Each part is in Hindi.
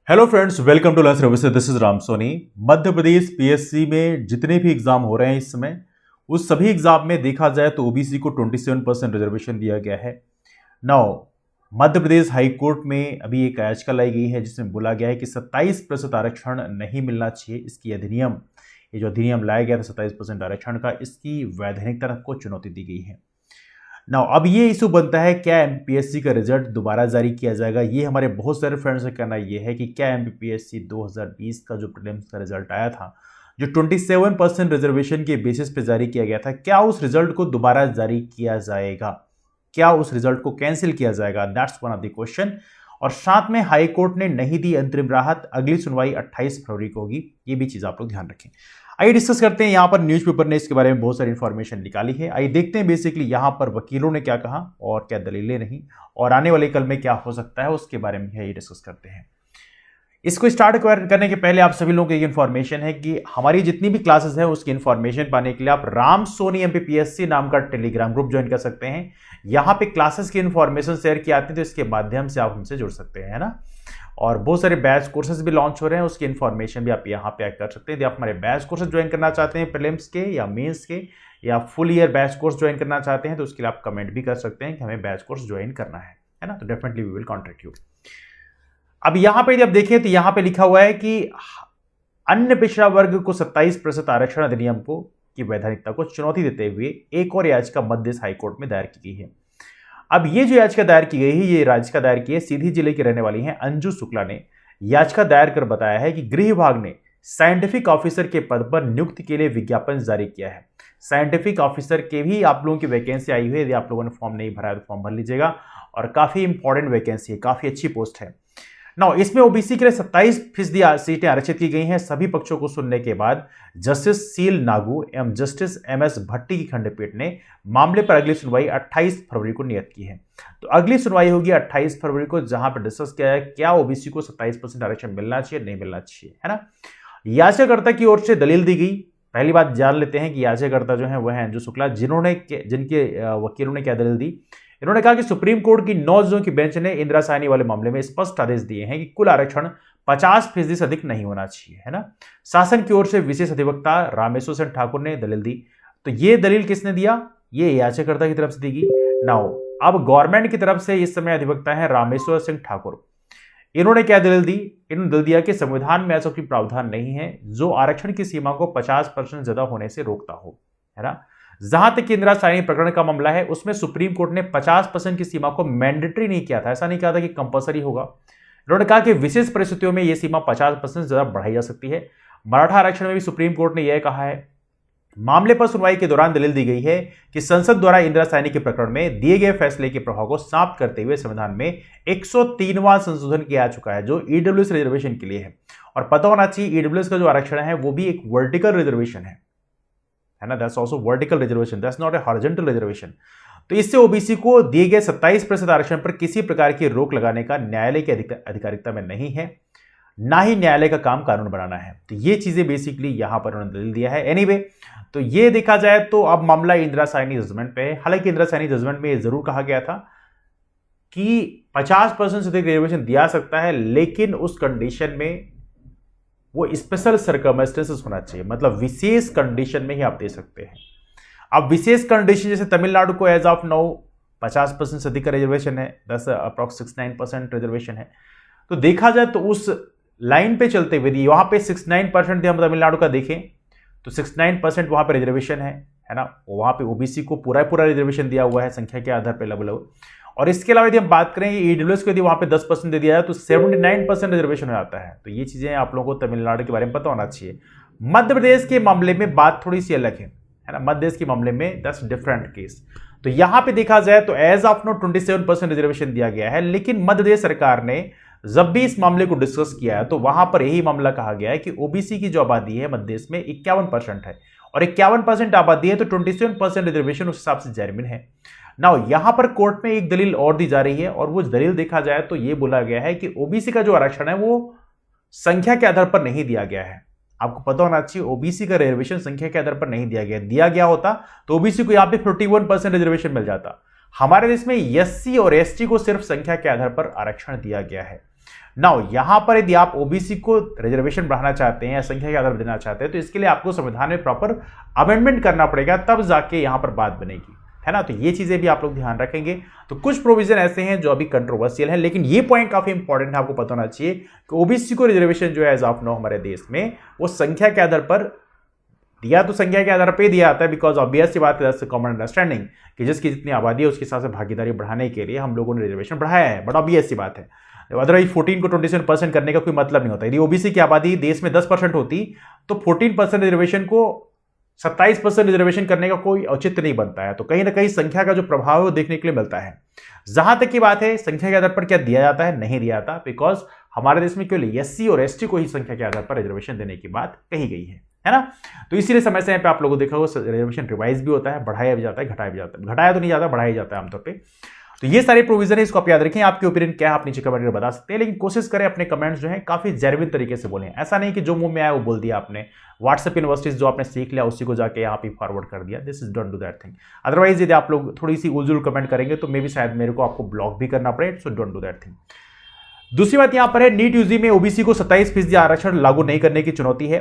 Hello friends, welcome to learn services. This is Ram Soni. Madhya Pradesh PSC में जितने भी एग्जाम हो रहे हैं इस समय, उस सभी एग्जाम में देखा जाए तो ओबीसी को 27% रिजर्वेशन दिया गया है। Now Madhya Pradesh high court में अभी एक याचिका लाई गई है जिसमें बोला गया है कि 27% आरक्षण नहीं मिलना चाहिए। इसकी अधिनियम, ये जो अधिनियम लाया गया था 27% आरक्षण का, इसकी वैधानिकता को चुनौती दी गई है। नाउ अब ये इशू बनता है, क्या एमपीएससी का रिजल्ट दोबारा जारी किया जाएगा। ये हमारे बहुत सारे फ्रेंड्स का कहना ये है कि क्या एमपीएससी 2020 का जो प्रीलिम्स का रिजल्ट आया था, जो 27% रिजर्वेशन के बेसिस पे जारी किया गया था, क्या उस रिजल्ट को दोबारा जारी किया जाएगा, क्या उस रिजल्ट को कैंसिल किया जाएगा? That's one of the question. और साथ में हाई कोर्ट ने नहीं दी अंतरिम राहत, अगली सुनवाई 28 फरवरी को होगी। ये भी चीज आप लोग ध्यान रखें। आइए डिस्कस करते हैं। यहाँ पर न्यूज़पेपर ने इसके बारे में बहुत सारी इंफॉर्मेशन निकाली है। आइए देखते हैं बेसिकली यहाँ पर वकीलों ने क्या कहा और क्या दलीलें नहीं, और आने वाले कल में क्या हो सकता है उसके बारे में ये डिस्कस करते हैं। इसको स्टार्ट करने के पहले आप सभी लोगों को एक इन्फॉर्मेशन है कि हमारी जितनी भी क्लासेस है उसकी इन्फॉर्मेशन पाने के लिए आप राम सोनी एमपीपीएससी नाम का टेलीग्राम ग्रुप ज्वाइन कर सकते हैं। यहाँ पे क्लासेस की इन्फॉर्मेशन शेयर की आती है, तो इसके माध्यम से आप हमसे जुड़ सकते हैं, है ना। और बहुत सारे बैच कोर्सेज भी लॉन्च हो रहे हैं, उसकी इन्फॉर्मेशन भी आप यहाँ पे कर सकते हैं। यदि आप हमारे बैच कोर्सेज ज्वाइन करना चाहते हैं, प्रीलिम्स के या मेंस के या full year batch course join करना चाहते हैं, तो उसके लिए आप कमेंट भी कर सकते हैं कि हमें बैच कोर्स ज्वाइन करना है ना। तो definitely we will contact you. अब यहाँ पे यदि आप देखें तो यहाँ पे लिखा हुआ है कि अन्य पिछड़ा वर्ग को 27% आरक्षण अधिनियम को की वैधानिकता को चुनौती देते हुए एक और याचिका मध्य प्रदेश हाईकोर्ट में दायर की गई है। अब ये जो याचिका दायर की गई है, ये याचिका दायर की है सीधी जिले की रहने वाली हैं अंजू शुक्ला ने। याचिका दायर कर बताया है कि गृह विभाग ने साइंटिफिक ऑफिसर के पद पर नियुक्ति के लिए विज्ञापन जारी किया है। साइंटिफिक ऑफिसर के भी आप लोगों की वैकेंसी आई हुई है। यदि आप लोगों ने फॉर्म नहीं भरा है तो फॉर्म भर लीजिएगा, और काफी इंपॉर्टेंट वैकेंसी है, काफी अच्छी पोस्ट है। नाउ इसमें ओबीसी के लिए 27% सीटें आरक्षित की गई हैं। सभी पक्षों को सुनने के बाद जस्टिस सील नागू एवं जस्टिस एमएस भट्टी की खंडपीठ ने मामले पर अगली सुनवाई 28 फरवरी को नियत की है। तो अगली सुनवाई होगी 28 फरवरी को, जहां पर डिस्कस किया है क्या ओबीसी को 27% आरक्षण मिलना चाहिए नहीं मिलना चाहिए, है ना। याचिकाकर्ता की ओर से दलील दी गई। पहली बात जान लेते हैं कि याचिकाकर्ता जो है वह है अंजू शुक्ला, जिनके वकीलों ने क्या दलील दी। इन्होंने कहा कि सुप्रीम कोर्ट की 9 जजों की बेंच ने इंदिरा साहनी वाले मामले में स्पष्ट आदेश दिए हैं कि कुल आरक्षण 50% से अधिक नहीं होना चाहिए, है ना। शासन की ओर से विशेष अधिवक्ता रामेश्वर सिंह ठाकुर ने दलील दी। तो ये दलील किसने दिया? ये याचिकाकर्ता की तरफ से दी गई। नाउ अब गवर्नमेंट की तरफ से इस समय अधिवक्ता है रामेश्वर सिंह ठाकुर। इन्होंने क्या दलील दी? इन्होंने दलील दिया कि संविधान में ऐसा कोई प्रावधान नहीं है जो आरक्षण की सीमा को 50% ज्यादा होने से रोकता हो, है ना। जहां तक इंदिरा साहनी प्रकरण का मामला है, उसमें सुप्रीम कोर्ट ने 50% की सीमा को मैंडेटरी नहीं किया था, ऐसा नहीं कहा था कि कंपलसरी होगा। उन्होंने कहा कि विशेष परिस्थितियों में यह सीमा 50% ज्यादा बढ़ाई जा सकती है। मराठा आरक्षण में भी सुप्रीम कोर्ट ने यह कहा है। मामले पर सुनवाई के दौरान दलील दी गई है कि संसद द्वारा इंदिरा साहनी के प्रकरण में दिए गए फैसले के प्रभाव को समाप्त करते हुए संविधान में 103वां संशोधन किया जा चुका है, जो ईडब्ल्यूएस रिजर्वेशन के लिए है। और पता होना चाहिए ईडब्ल्यूएस का जो आरक्षण है वो भी एक वर्टिकल रिजर्वेशन है ना। That's also vertical reservation, that's not a horizontal reservation. तो इससे ओबीसी को दिए गए 27% आरक्षण पर किसी प्रकार की रोक लगाने का न्यायालय की अधिकारिता में नहीं है, ना ही न्यायालय का काम कानून बनाना है। तो ये चीजें बेसिकली यहां पर उन्होंने दलील दिया है। एनीवे, तो ये देखा जाए तो अब मामला इंदिरा साहनी जजमेंट पे है। हालांकि इंदिरा साहनी जजमेंट में यह जरूर कहा गया था कि 50% से अधिक रिजर्वेशन दिया सकता है, लेकिन उस कंडीशन में वो स्पेशल सर्कमस्टेंसेस होना चाहिए, मतलब विशेष कंडीशन में ही आप दे सकते हैं। अब विशेष कंडीशन जैसे तमिलनाडु को एज ऑफ नाउ 50% से अधिक का रिजर्वेशन है, 10 अप्रॉक्स 69% रिजर्वेशन है। तो देखा जाए तो उस लाइन पे चलते हुए वहां पे 69% हम तमिलनाडु का देखें तो 69% वहां पे रिजर्वेशन है ना। वहां पे ओबीसी को पूरा रिजर्वेशन दिया हुआ है संख्या के आधार पर लगभग। और इसके अलावा यदि हम बात करें ईडब्ल्यूएस को, यदि वहां पे 10% दे दिया जाए तो 79% रिजर्वेशन हो जाता है। तो ये चीजें आप लोगों को तमिलनाडु के बारे में पता होना चाहिए। मध्य प्रदेश के मामले में बात थोड़ी सी अलग है ना। मध्य प्रदेश के मामले में दैट्स डिफरेंट केस। तो यहां पे देखा जाए तो एज ऑफ नो 27% रिजर्वेशन दिया गया है, लेकिन मध्य प्रदेश सरकार ने जब भी इस मामले को डिस्कस किया है तो वहां पर यही मामला कहा गया है कि ओबीसी की जो आबादी है मध्य प्रदेश में 51% है, और 51% आबादी है तो 27% रिजर्वेशन उस हिसाब से जेन्युइन है। नाउ यहां पर कोर्ट में एक दलील और दी जा रही है, और वो दलील देखा जाए तो यह बोला गया है कि ओबीसी का जो आरक्षण है वो संख्या के आधार पर नहीं दिया गया है। आपको पता होना चाहिए ओबीसी का रिजर्वेशन संख्या के आधार पर नहीं दिया गया होता तो ओबीसी को यहां पे 51% रिजर्वेशन मिल जाता। हमारे देश में एससी और एसटी को सिर्फ संख्या के आधार पर आरक्षण दिया गया है। नाउ यहां पर यदि आप ओबीसी को रिजर्वेशन बढ़ाना चाहते हैं या संख्या के आधार पर देना चाहते हैं तो इसके लिए आपको संविधान में प्रॉपर अमेंडमेंट करना पड़ेगा, तब जाके यहां पर बात बनेगी, है ना। तो ये चीजें भी आप लोग ध्यान रखेंगे। तो कुछ प्रोविजन ऐसे हैं जो अभी कंट्रोवर्शियल है, लेकिन ये पॉइंट काफी इंपॉर्टेंट है, आपको पता होना चाहिए कि ओबीसी को रिजर्वेशन जो है एज ऑफ नाउ हमारे देश में वो संख्या के आधार पर दिया, तो संख्या के आधार पर दिया जाता है, बिकॉज ऑब्वियस सी बात है, कॉमन अंडरस्टैंडिंग कि जिसकी जितनी आबादी है उसके हिसाब से भागीदारी बढ़ाने के लिए हम लोगों ने रिजर्वेशन बढ़ाया है, बट ऑब्वियस सी बात है। अदरवाइज 14 को 27% करने का कोई मतलब नहीं होता। यदि ओबीसी की आबादी देश में 10% होती तो 14% रिजर्वेशन को 27% रिजर्वेशन करने का कोई औचित्य नहीं बनता है। तो कहीं ना कहीं संख्या का जो प्रभाव है वो देखने के लिए मिलता है। जहां तक की बात है संख्या के आधार पर क्या दिया जाता है, नहीं दिया जाता, बिकॉज हमारे देश में केवल एससी और एसटी को ही संख्या के आधार पर रिजर्वेशन देने की बात कही गई है ना। तो इसीलिए समय समय पे आप लोगों को देखा होगा रिजर्वेशन रिवाइज भी होता है, बढ़ाया भी जाता है, घटाया भी जाता है, घटाया तो नहीं जाता, बढ़ाया जाता है आमतौर पर। तो ये सारे प्रोविजन है, इसको आप याद रखें। आपके ओपिनियन क्या है आप नीचे कमेंट में बता सकते हैं, लेकिन कोशिश करें अपने कमेंट्स जो है काफी जेन्युइन तरीके से बोलें। ऐसा नहीं कि जो मुंह में आया वो बोल दिया आपने, व्हाट्सएप यूनिवर्सिटीज जो आपने सीख लिया उसी को जाके यहाँ पे फॉरवर्ड कर दिया। This is don't do that thing. Otherwise यदि आप लोग थोड़ी सी उलझुल कमेंट करेंगे तो मे भी शायद मेरे को आपको ब्लॉक भी करना पड़े, so don't do that thing. दूसरी बात यहां पर है, नीट यूजी में ओबीसी को 27% आरक्षण लागू नहीं करने की चुनौती है।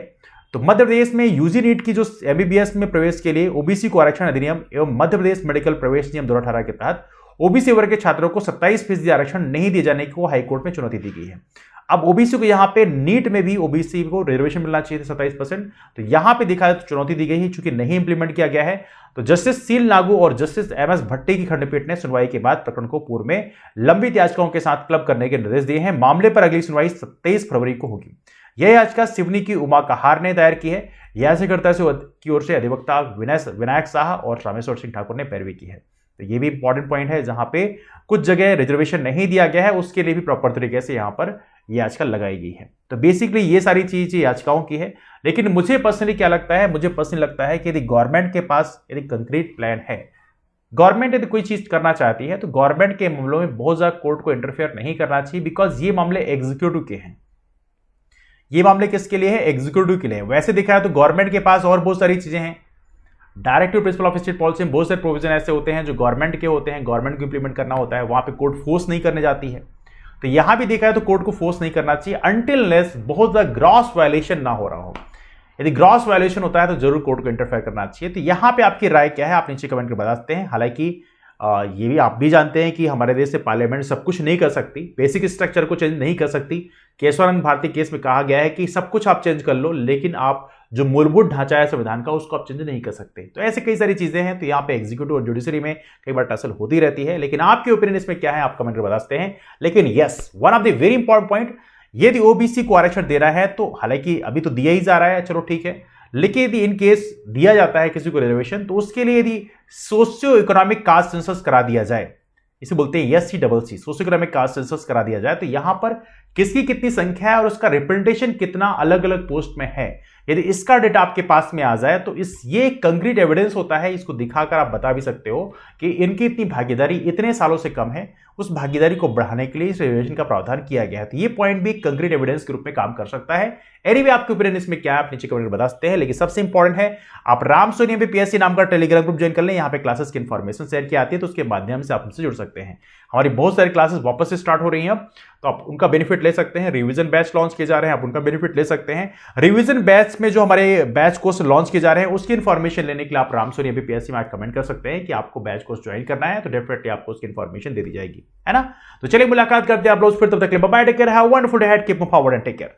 तो मध्य प्रदेश में यूजी नीट की जो एमबीबीएस में प्रवेश के लिए ओबीसी को आरक्षण अधिनियम एवं मध्य प्रदेश मेडिकल प्रवेश नियम 2018 के तहत ओबीसी वर्ग के छात्रों को 27% आरक्षण नहीं दिए जाने को हाईकोर्ट में चुनौती दी गई है। अब ओबीसी को यहां पे नीट में भी ओबीसी को रिजर्वेशन मिलना चाहिए था 27%, तो यहां पे देखा तो चुनौती दी गई है, चूंकि नहीं इंप्लीमेंट किया गया है। तो जस्टिस सील नागू और जस्टिस एमएस भट्टी की खंडपीठ ने सुनवाई के बाद प्रकरण को पूर्व में लंबित याचिकाओं के साथ क्लब करने के निर्देश दिए हैं। मामले पर अगली सुनवाई 27 फरवरी को होगी। यह याचिका सिवनी की उमा कहार ने दायर की है। याचिकाकर्ता की ओर से अधिवक्ता विनायक शाह और रामेश्वर सिंह ठाकुर ने पैरवी की है। तो ये भी इंपॉर्टेंट पॉइंट है, जहां पे कुछ जगह रिजर्वेशन नहीं दिया गया है उसके लिए भी प्रॉपर तरीके से यहां पर याचिका लगाई गई है। तो बेसिकली ये सारी चीजें याचिकाओं की है। लेकिन मुझे पर्सनली क्या लगता है, मुझे पर्सनली लगता है कि यदि गवर्नमेंट के पास यदि कंक्रीट प्लान है, गवर्नमेंट यदि कोई चीज करना चाहती है तो गवर्नमेंट के मामलों में बहुत ज्यादा कोर्ट को इंटरफेयर नहीं करना चाहिए, बिकॉज ये मामले एग्जीक्यूटिव के हैं। ये मामले किसके लिए है, एग्जीक्यूटिव के लिए। वैसे देखा है तो गवर्नमेंट के पास और बहुत सारी चीजें हैं। Directive principle of state policy में बहुत सारे प्रोविजन ऐसे होते हैं जो गवर्नमेंट के होते हैं, गवर्नमेंट को इंप्लीमेंट करना होता है, वहां पे कोर्ट फोर्स नहीं करने जाती है। तो यहां भी देखा है तो कोर्ट को फोर्स नहीं करना चाहिए अनटिल लेस बहुत ज्यादा ग्रॉस वायलेशन ना हो रहा हो। यदि ग्रॉस वायलेशन होता है तो जरूर कोर्ट को इंटरफेयर करना चाहिए। तो यहां पे आपकी राय क्या है, आप नीचे कमेंट कर बता सकते हैं। हालांकि ये भी आप भी जानते हैं कि हमारे देश से पार्लियामेंट सब कुछ नहीं कर सकती, बेसिक स्ट्रक्चर को चेंज नहीं कर सकती। केशवानंद भारती केस में कहा गया है कि सब कुछ आप चेंज कर लो, लेकिन आप जो मूलभूत ढांचा है संविधान का उसको आप चेंज नहीं कर सकते। तो ऐसे कई सारी चीजें हैं। तो यहाँ पे एग्जीक्यूटिव और जुडिशरी में कई बार टसल होती रहती है। लेकिन आपके ओपिनियन इसमें क्या है आप कमेंट में बता सकते हैं। लेकिन yes, one of the very important point, यदि ओबीसी को आरक्षण दे रहा है तो हालांकि अभी तो दिया ही जा रहा है, चलो ठीक है, लेकिन यदि इन केस दिया जाता है किसी को रिजर्वेशन तो उसके लिए यदि सोशियो इकोनॉमिक कास्ट सेंसस करा दिया जाए, इसे बोलते हैं SCCC, socio economic caste census करा दिया जाए, तो यहां पर किसकी कितनी संख्या है और उसका रिप्रेजेंटेशन कितना अलग अलग पोस्ट में है, यदि इसका डेटा आपके पास में आ जाए तो ये कंक्रीट एविडेंस होता है। इसको दिखाकर आप बता भी सकते हो कि इनकी इतनी भागीदारी इतने सालों से कम है, उस भागीदारी को बढ़ाने के लिए इस रिजर्वेशन का प्रावधान किया गया है। तो ये पॉइंट भी कंक्रीट एविडेंस के रूप में काम कर सकता है। एनीवे आपके ओपिनियन इसमें क्या है आप नीचे कमेंट में बता सकते हैं। लेकिन सबसे इंपॉर्टेंट है आप राम सोनी MPPSC नाम का टेलीग्राम ग्रुप ज्वाइन कर लें। यहाँ पे क्लासेस की इन्फॉर्मेशन शेयर की आती है, तो उसके माध्यम से आप हमसे जुड़ सकते हैं। हमारी बहुत सारी क्लासेस वापस से स्टार्ट हो रही हैं अब, तो आप उनका बेनिफिट ले सकते हैं। रिवीजन बैच लॉन्च किए जा रहे हैं, आप उनका बेनिफिट ले सकते हैं। रिवीजन बैच में जो हमारे बैच कोर्स लॉन्च किए जा रहे हैं उसकी इन्फॉर्मेशन लेने के लिए आप राम सोनी MPPSC में कमेंट कर सकते हैं कि आपको बैच कोर्स ज्वाइन करना है, तो डेफिनेटली आपको उसकी इन्फॉर्मेशन दे दी जाएगी, है ना। तो चलिए मुलाकात करते हैं आप लोग फिर, तब तक bye, take care, have a wonderful day ahead, keep moving forward and take care.